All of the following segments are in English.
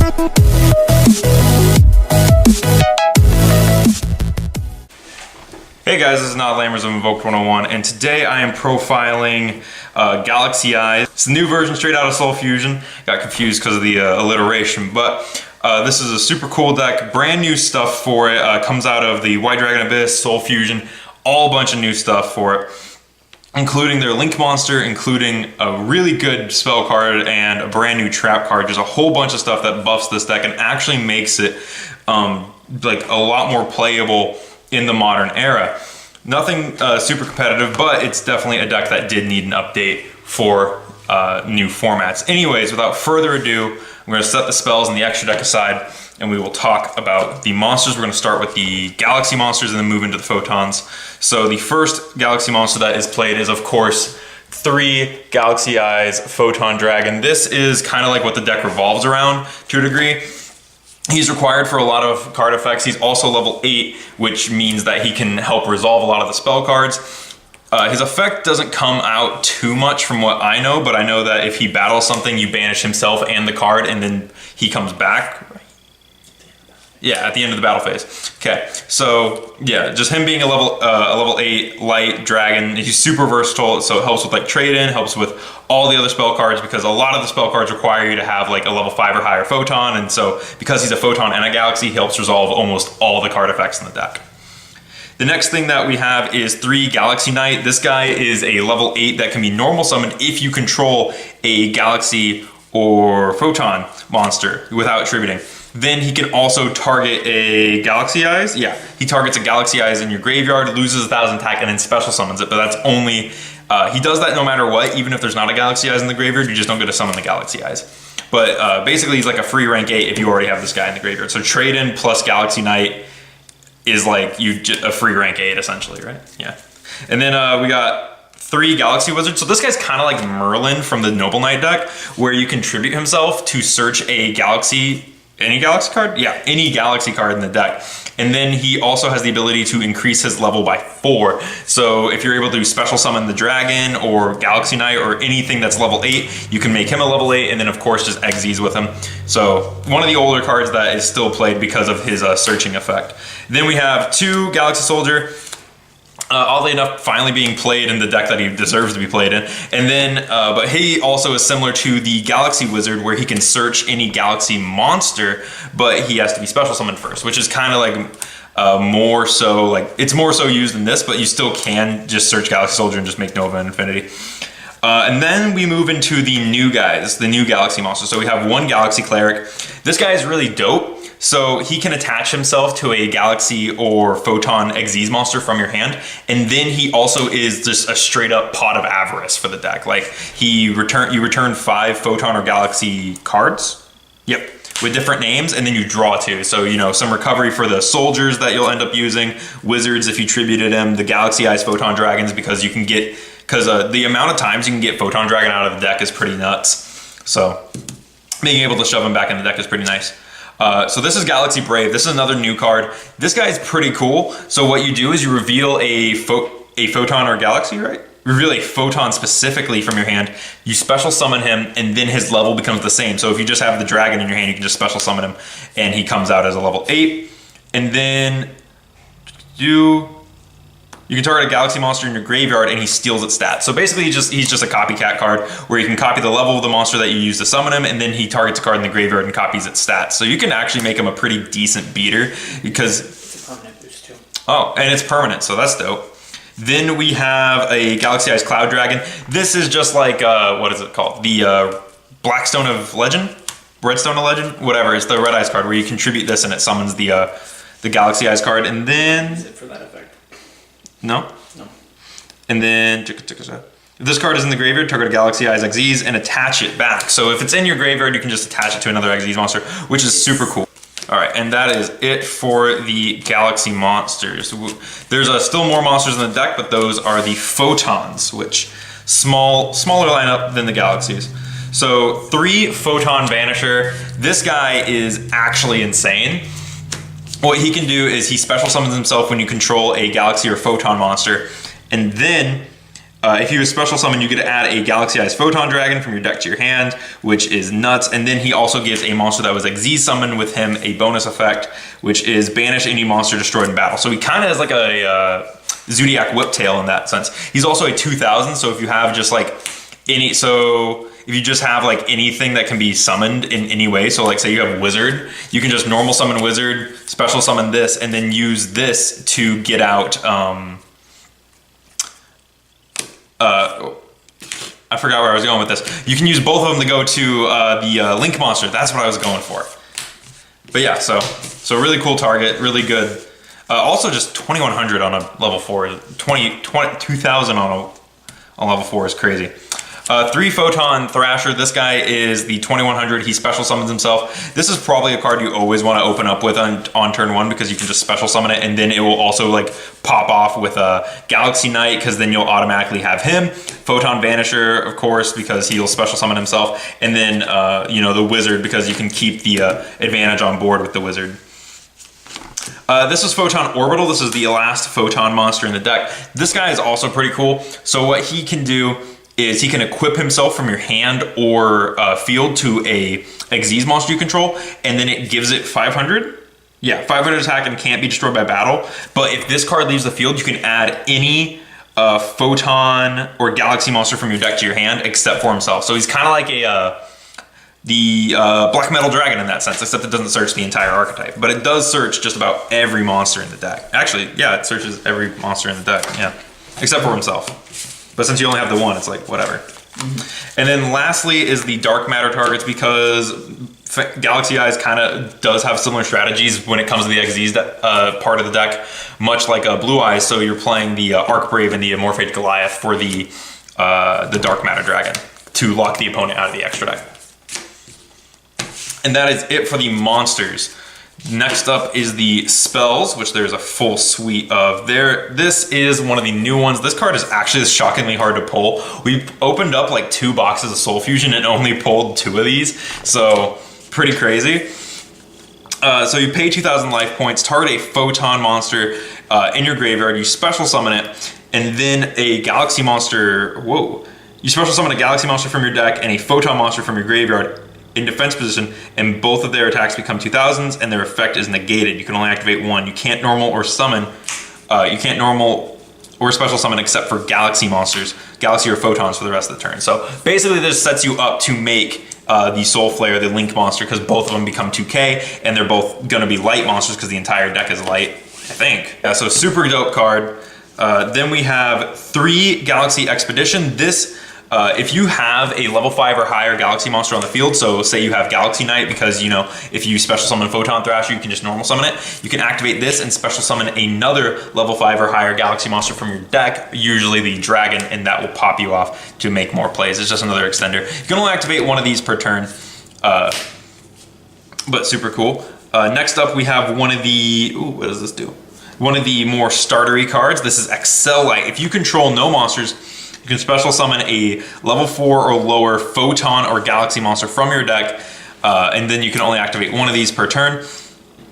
Hey guys, this is Not Lamers of Invoked 101, and today I am profiling Galaxy Eyes. It's the new version straight out of Soul Fusion. Got confused because of the alliteration, but this is a super cool deck. Brand new stuff for it. Comes out of the White Dragon Abyss, Soul Fusion, all a bunch of new stuff for it, including their Link monster, including a really good spell card and a brand new trap card. There's a whole bunch of stuff that buffs this deck and actually makes it like a lot more playable in the modern era. Nothing super competitive, but it's definitely a deck that did need an update for new formats. Anyways, without further ado, I'm going to set the spells and the extra deck aside, and we will talk about the monsters. We're going to start with the Galaxy monsters and then move into the Photons. So the first Galaxy monster that is played is, of course, 3 Galaxy Eyes Photon Dragon. This is kind of like what the deck revolves around to a degree. He's required for a lot of card effects. He's also level 8, which means that he can help resolve a lot of the spell cards. His effect doesn't come out too much from what I know, but I know that if he battles something, you banish himself and the card, and then he comes back. Yeah, at the end of the battle phase. Okay, so yeah, just him being a level 8 light dragon. He's super versatile, so it helps with like trade-in, helps with all the other spell cards, because a lot of the spell cards require you to have like a level 5 or higher photon, and so because he's a photon and a galaxy, he helps resolve almost all the card effects in the deck. The next thing that we have is 3 Galaxy Knight. This guy is a level 8 that can be normal summoned if you control a galaxy or photon monster without attributing. Then he can also target a Galaxy Eyes. Yeah, he targets a Galaxy Eyes in your graveyard, loses 1,000 attack, and then special summons it. But that's only, he does that no matter what, even if there's not a Galaxy Eyes in the graveyard, you just don't get to summon the Galaxy Eyes. But basically he's like a free rank 8 if you already have this guy in the graveyard. So trade-in plus Galaxy Knight is like a free rank 8 essentially, right? Yeah. And then we got 3 Galaxy Wizards. So this guy's kind of like Merlin from the Noble Knight deck, where you contribute himself to search a galaxy. Any galaxy card? Yeah, any galaxy card in the deck. And then he also has the ability to increase his level by 4. So if you're able to special summon the dragon or Galaxy Knight or anything that's level 8, you can make him a level 8 and then of course just Xyz with him. So one of the older cards that is still played because of his searching effect. Then we have 2 Galaxy Soldier. Oddly enough, finally being played in the deck that he deserves to be played in. And then, but he also is similar to the Galaxy Wizard, where he can search any galaxy monster, but he has to be special summoned first, which is kind of like more so, like, it's more so used in this, but you still can just search Galaxy Soldier and just make Nova and Infinity. And then we move into the new guys, the new Galaxy monsters. So we have 1 Galaxy Cleric. This guy is really dope. So he can attach himself to a Galaxy or Photon Xyz monster from your hand, and then he also is just a straight up pot of avarice for the deck. Like you return 5 Photon or Galaxy cards, yep, with different names, and then you draw 2. So you know, some recovery for the soldiers that you'll end up using, wizards if you tributed him, the Galaxy Eyes Photon Dragons because you can get, the amount of times you can get Photon Dragon out of the deck is pretty nuts. So being able to shove him back in the deck is pretty nice. So this is Galaxy Brave. This is another new card. This guy is pretty cool. So what you do is you reveal a Photon or Galaxy, right? Reveal a Photon specifically from your hand. You special summon him, and then his level becomes the same. So if you just have the dragon in your hand, you can just special summon him, and he comes out as a level 8. And then you can target a galaxy monster in your graveyard and he steals its stats. So basically he's just a copycat card where you can copy the level of the monster that you use to summon him, and then he targets a card in the graveyard and copies its stats. So you can actually make him a pretty decent beater because it's a permanent boost too. Oh, and it's permanent, so that's dope. Then we have a Galaxy Eyes Cloud Dragon. This is just like, what is it called? The Blackstone of Legend? Redstone of Legend? Whatever, it's the Red Eyes card where you contribute this and it summons the Galaxy Eyes card, and then... Is it for that effect? No? No. And then, if this card is in the graveyard, target a Galaxy Eyes Xyz and attach it back. So if it's in your graveyard, you can just attach it to another Xyz monster, which is super cool. All right, and that is it for the Galaxy monsters. There's still more monsters in the deck, but those are the Photons, which smaller lineup than the Galaxies. So 3 Photon Vanisher. This guy is actually insane. What he can do is he special summons himself when you control a Galaxy or Photon monster, and then If you special summon, you get to add a Galaxy Eyes Photon Dragon from your deck to your hand, which is nuts. And then he also gives a monster that was Xyz summoned with him a bonus effect, which is banish any monster destroyed in battle. So he kind of has like a Zodiac Whiptail in that sense. He's also a 2000, so if you have just like if you just have like anything that can be summoned in any way, so like say you have Wizard, you can just normal summon Wizard, special summon this, and then use this to get out, I forgot where I was going with this. You can use both of them to go to the Link monster. That's what I was going for. But yeah, so really cool target, really good. Also just 2100 on a level 4, 2000 on level 4 is crazy. 3 Photon Thrasher, this guy is the 2100, he special summons himself. This is probably a card you always want to open up with on turn 1 because you can just special summon it and then it will also like pop off with a Galaxy Knight because then you'll automatically have him. Photon Vanisher, of course, because he'll special summon himself. And then, you know, the Wizard because you can keep the advantage on board with the Wizard. This is Photon Orbital. This is the last Photon monster in the deck. This guy is also pretty cool. So what he can do is he can equip himself from your hand or field to a Xyz monster you control, and then it gives it 500. Yeah, 500 attack and can't be destroyed by battle. But if this card leaves the field, you can add any Photon or Galaxy monster from your deck to your hand except for himself. So he's kind of like the Black Metal Dragon in that sense, except it doesn't search the entire archetype. But it does search just about every monster in the deck. Actually, yeah, it searches every monster in the deck, yeah, except for himself. But since you only have the one, it's like, whatever. And then lastly is the Dark Matter targets because Galaxy Eyes kind of does have similar strategies when it comes to the Xyz part of the deck, much like Blue Eyes. So you're playing the Arc Brave and the Amorphate Goliath for the Dark Matter Dragon to lock the opponent out of the extra deck. And that is it for the monsters. Next up is the spells, which there's a full suite of there. This is one of the new ones. This card is actually shockingly hard to pull. We opened up like 2 boxes of Soul Fusion and only pulled 2 of these. So pretty crazy. So you pay 2,000 life points, target a Photon monster in your graveyard, you special summon it, and then a Galaxy monster, whoa. You special summon a Galaxy monster from your deck and a Photon monster from your graveyard in defense position, and both of their attacks become 2000s and their effect is negated. You can only activate 1. You can't normal or summon, you can't normal or special summon except for Galaxy monsters, Galaxy or Photons for the rest of the turn. So basically this sets you up to make the Soul Flare, the Link monster, because both of them become 2k and they're both going to be light monsters because the entire deck is light, I think. Yeah, so super dope card. Then we have 3 Galaxy Expedition. This if you have a level 5 or higher Galaxy monster on the field, so say you have Galaxy Knight, because you know if you special summon Photon Thrasher, you can just normal summon it. You can activate this and special summon another level 5 or higher Galaxy monster from your deck, usually the Dragon, and that will pop you off to make more plays. It's just another extender. You can only activate 1 of these per turn, but super cool. Next up we have one of the, ooh, what does this do? One of the more startery cards. This is Accelerate. If you control no monsters, you can special summon a level 4 or lower Photon or Galaxy monster from your deck, and then you can only activate 1 of these per turn.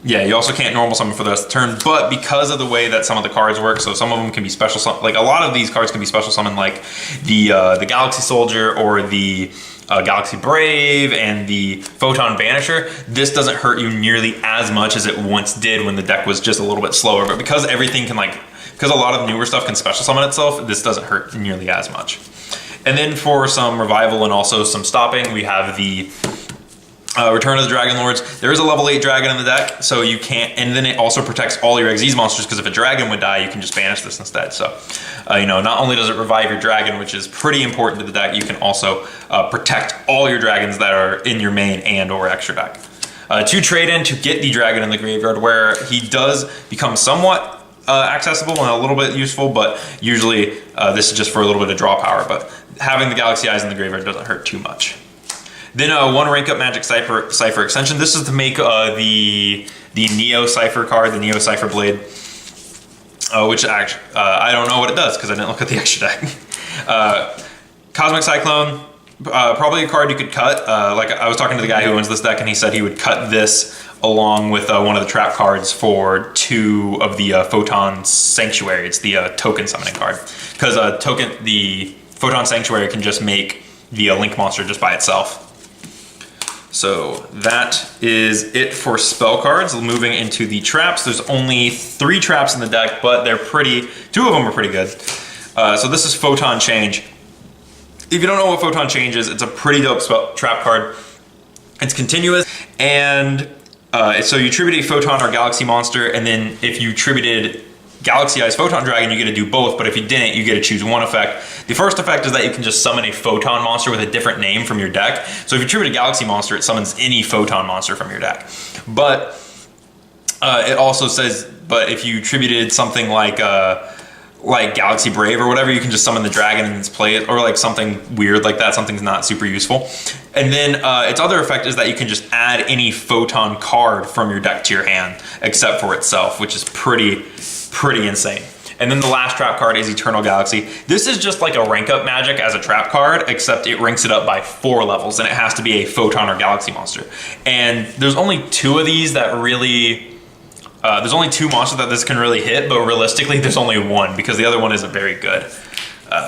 Yeah, you also can't normal summon for the rest of the turn, but because of the way that some of the cards work, so some of them can be special summon, like a lot of these cards can be special summon, like the Galaxy Soldier or the Galaxy Brave and the Photon Vanisher. This doesn't hurt you nearly as much as it once did when the deck was just a little bit slower, but because everything can because a lot of the newer stuff can special summon itself, this doesn't hurt nearly as much. And then for some revival and also some stopping, we have the Return of the Dragon Lords. There is a level 8 dragon in the deck, so you can't, and then it also protects all your Xyz monsters, because if a dragon would die, you can just banish this instead. So, you know, not only does it revive your dragon, which is pretty important to the deck, you can also protect all your dragons that are in your main and or extra deck. To trade in to get the dragon in the graveyard, where he does become somewhat accessible and a little bit useful, but usually this is just for a little bit of draw power, but having the Galaxy Eyes in the graveyard doesn't hurt too much. Then 1 rank up Magic Cipher extension. This is to make the Neo Cipher card, the Neo Cipher Blade, which actually, I don't know what it does because I didn't look at the extra deck. Cosmic Cyclone, Probably a card you could cut. Like I was talking to the guy who owns this deck, and he said he would cut this along with one of the trap cards for 2 of the Photon Sanctuary. It's the token summoning card, because the Photon Sanctuary can just make the Link monster just by itself. So that is it for spell cards. Moving into the traps, there's only 3 traps in the deck, but they're pretty. 2 of them are pretty good. So this is Photon Change. If you don't know what Photon Change is, it's a pretty dope trap card. It's continuous, and so you tribute a Photon or Galaxy monster, and then if you tributed Galaxy Eyes Photon Dragon, you get to do both, but if you didn't, you get to choose one effect. The first effect is that you can just summon a Photon monster with a different name from your deck. So if you tribute a Galaxy monster, it summons any Photon monster from your deck. But it also says, but if you tributed something like Galaxy Brave or whatever, you can just summon the dragon and just play it, or like something weird like that, something's not super useful. And then its other effect is that you can just add any Photon card from your deck to your hand, except for itself, which is pretty insane. And then the last trap card is Eternal Galaxy. This is just like a rank up magic as a trap card, except it ranks it up by 4 levels, and it has to be a Photon or Galaxy monster. And there's only 2 of these that really... there's only 2 monsters that this can really hit, but realistically there's only 1, because the other one isn't very good.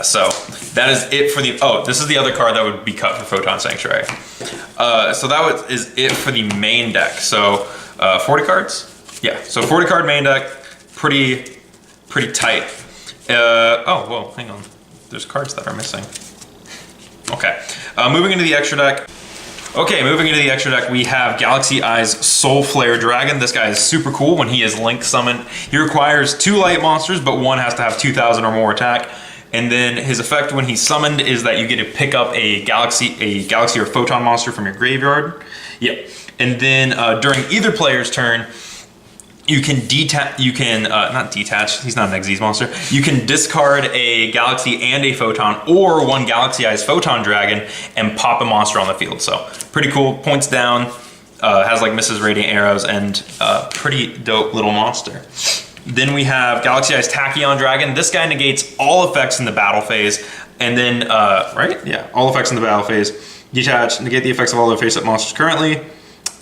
So that is it for the... Oh, this is the other card that would be cut for Photon Sanctuary. So that is it for the main deck. So 40 cards? Yeah, so 40 card main deck, pretty tight. Oh, whoa, hang on. There's cards that are missing. Okay, moving into the extra deck. Okay, moving into the extra deck, we have Galaxy Eyes Soul Flare Dragon. This guy is super cool when he is Link summoned. He requires 2 light monsters, but one has to have 2,000 or more attack. And then his effect when he's summoned is that you get to pick up a Galaxy or Photon monster from your graveyard. Yep. And then during either player's turn, you can not detach, he's not an Xyz monster. You can discard a Galaxy and a Photon, or 1 Galaxy Eyes Photon Dragon, and pop a monster on the field. So pretty cool, points down, has like Mrs. Radiant Arrows, and pretty dope little monster. Then we have Galaxy Eyes Tachyon Dragon. This guy negates all effects in the battle phase, and then, right? Yeah, all effects in the battle phase. Detach, negate the effects of all other face-up monsters currently,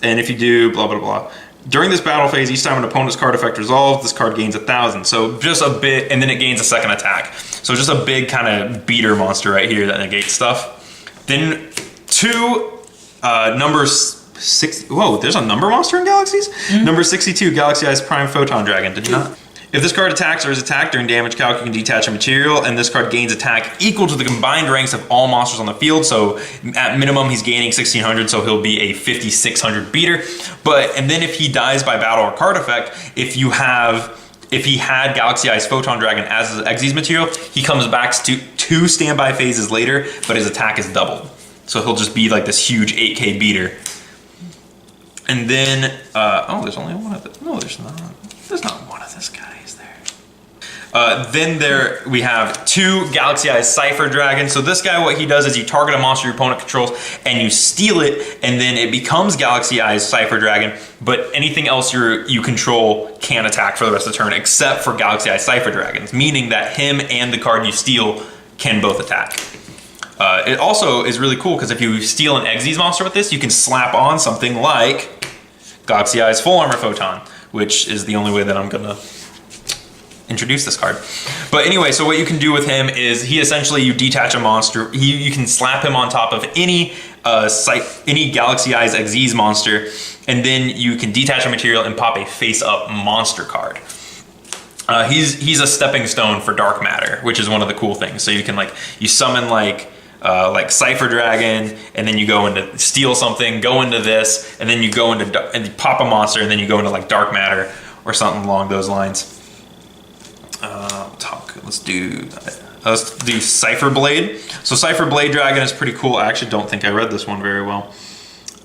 and if you do, blah, blah, blah. During this battle phase, each time an opponent's card effect resolves, this card gains 1,000. So just a bit, and then it gains a 2nd attack. So just a big kind of beater monster right here that negates stuff. Then 2 numbers 6. Whoa, there's a number monster in Galaxies? Mm-hmm. Number 62, Galaxy Eyes Prime Photon Dragon. Did you not? If this card attacks or is attacked during damage calc, you can detach a material, and this card gains attack equal to the combined ranks of all monsters on the field. So at minimum, he's gaining 1,600, so he'll be a 5,600 beater. And then if he dies by battle or card effect, if he had Galaxy Eyes Photon Dragon as his Xyz material, he comes back to 2 standby phases later, but his attack is doubled. So he'll just be like this huge 8k beater. And then, oh, there's only one of them. No, there's not. There's not one of this guy, is there? Then we have 2 Galaxy Eyes Cypher Dragon. So this guy, what he does is you target a monster your opponent controls and you steal it, and then it becomes Galaxy Eyes Cypher Dragon, but anything else you control can attack for the rest of the turn except for Galaxy Eyes Cypher Dragons, meaning that him and the card you steal can both attack. It also is really cool because if you steal an Xyz monster with this, you can slap on something like Galaxy Eyes Full Armor Photon, which is the only way that I'm gonna introduce this card. But anyway, so what you can do with him is you detach a monster. You can slap him on top of any Galaxy Eyes Xyz monster, and then you can detach a material and pop a face-up monster card. He's a stepping stone for dark matter, which is one of the cool things. So you can you summon like Cypher Dragon, and then you go into steal something, go into this, and then you go into and you pop a monster, and then you go into like dark matter or something along those lines. Let's do Cypher Blade. So Cypher Blade Dragon is pretty cool. I actually don't think I read this one very well.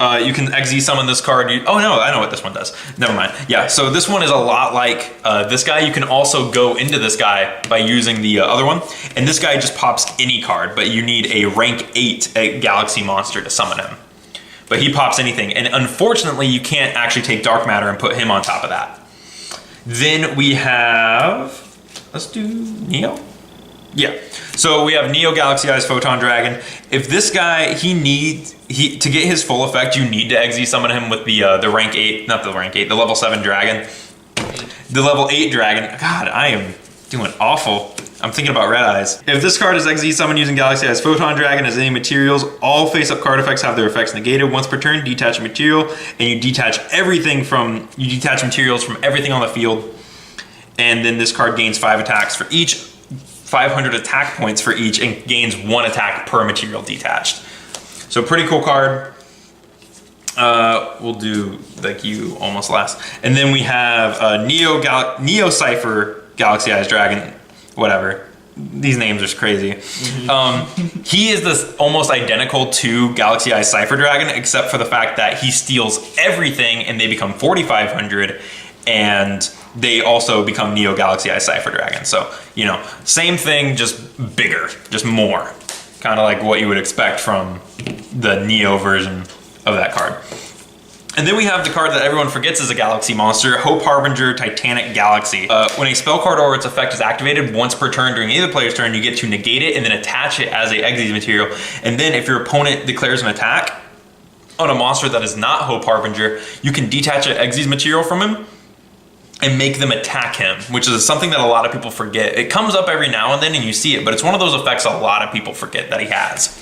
You can Xyz summon this card. Oh no, I know what this one does. Never mind. Yeah, so this one is a lot like this guy. You can also go into this guy by using the other one. And this guy just pops any card, but you need a rank 8 Galaxy monster to summon him. But he pops anything. And unfortunately, you can't actually take Dark Matter and put him on top of that. Then we have, let's do Neo. Yeah. So we have Neo Galaxy Eyes Photon Dragon. If this guy, to get his full effect, you need to Exy summon him with the rank 8, not the rank 8, the level 7 dragon. The level 8 dragon. God, I am doing awful. I'm thinking about Red Eyes. If this card is Exy summoned using Galaxy Eyes Photon Dragon as any materials, all face-up card effects have their effects negated. Once per turn, detach a material, and you detach materials from everything on the field. And then this card gains 5 attacks for each, 500 attack points for each, and gains 1 attack per material detached. So pretty cool card. We'll do like you almost last. And then we have Neo Cypher Galaxy Eyes Dragon, whatever. These names are crazy. He is this almost identical to Galaxy Eyes Cypher Dragon, except for the fact that he steals everything and they become 4,500, and they also become Neo Galaxy Eyes Cypher Dragon. So, you know, same thing, just bigger, just more. Kind of like what you would expect from the Neo version of that card. And then we have the card that everyone forgets is a Galaxy monster, Hope Harbinger Titanic Galaxy. When a spell card or its effect is activated once per turn during either player's turn, you get to negate it and then attach it as a Exy material. And then if your opponent declares an attack on a monster that is not Hope Harbinger, you can detach an Exy material from him and make them attack him, which is something that a lot of people forget. It comes up every now and then and you see it, but it's one of those effects a lot of people forget that he has.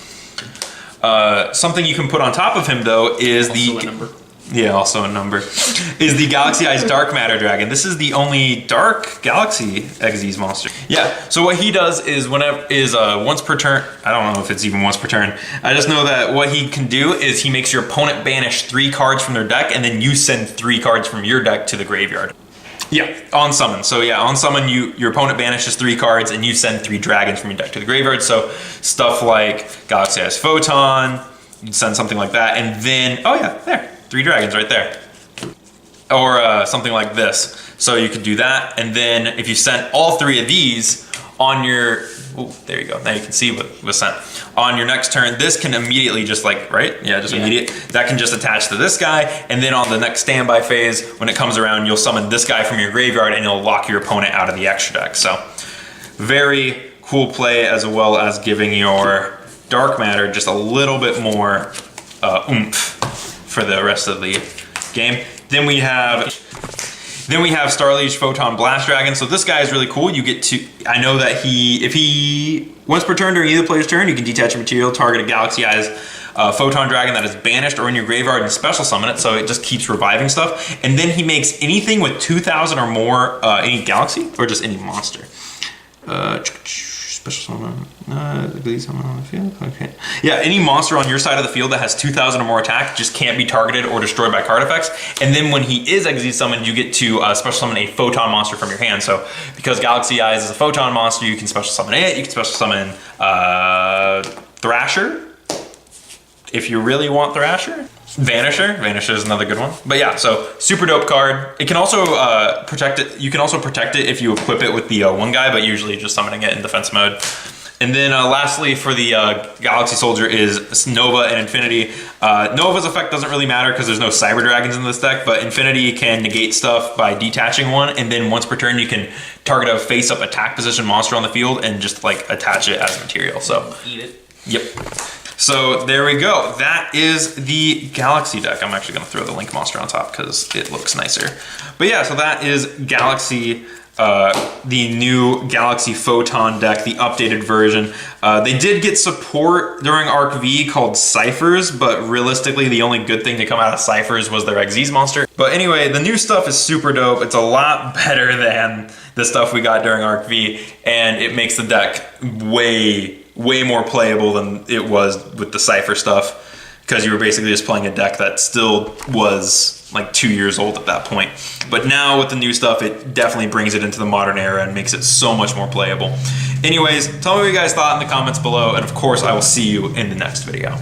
Something you can put on top of him though is also a number, is the Galaxy Eyes Dark Matter Dragon. This is the only Dark Galaxy Exys monster. Yeah, so what he does is once per turn, I don't know if it's even once per turn, I just know that what he can do is he makes your opponent banish 3 cards from their deck, and then you send 3 cards from your deck to the graveyard. Yeah, on summon. So yeah, on summon, your opponent banishes 3 cards, and you send 3 dragons from your deck to the graveyard. So stuff like Galaxy Eyes Photon, you'd send something like that, and then, oh yeah, there. 3 dragons right there. Or something like this. So you could do that, and then if you sent all 3 of these on your, there you go, now you can see what was sent. On your next turn, this can immediately just like, right? Yeah, just immediate. That can just attach to this guy, and then on the next standby phase, when it comes around, you'll summon this guy from your graveyard and you'll lock your opponent out of the extra deck. So very cool play, as well as giving your Dark Matter just a little bit more oomph for the rest of the game. Then we have Starliege Photon Blast Dragon. So this guy is really cool. You get to, I know that if he, once per turn during either player's turn, you can detach a material, target a Galaxy Eyes Photon Dragon that is banished or in your graveyard and special summon it, so it just keeps reviving stuff. And then he makes anything with 2,000 or more, any galaxy, or just any monster. Special summon, on the field. Okay. Yeah, any monster on your side of the field that has 2,000 or more attack just can't be targeted or destroyed by card effects. And then when he is Exy summoned, you get to special summon a Photon monster from your hand. So because Galaxy Eyes is a Photon monster, you can special summon it. You can special summon Thrasher, if you really want Thrasher. Vanisher is another good one. But yeah, so super dope card. It can also protect it. You can also protect it if you equip it with the one guy, but usually just summoning it in defense mode. And then lastly for the Galaxy Soldier is Nova and Infinity. Nova's effect doesn't really matter because there's no Cyber Dragons in this deck, but Infinity can negate stuff by detaching one, and then once per turn you can target a face-up attack position monster on the field and just like attach it as material. So eat it. Yep. So there we go. That is the Galaxy deck. I'm actually going to throw the Link monster on top because it looks nicer. But yeah, so that is Galaxy, the new Galaxy Photon deck, the updated version. They did get support during Arc V called Ciphers, but realistically the only good thing to come out of Ciphers was their Xyz monster. But anyway, the new stuff is super dope. It's a lot better than the stuff we got during Arc V, and it makes the deck way more playable than it was with the Cypher stuff, because you were basically just playing a deck that still was like 2 years old at that point. But now with the new stuff, it definitely brings it into the modern era and makes it so much more playable. Anyways, tell me what you guys thought in the comments below, and of course I will see you in the next video.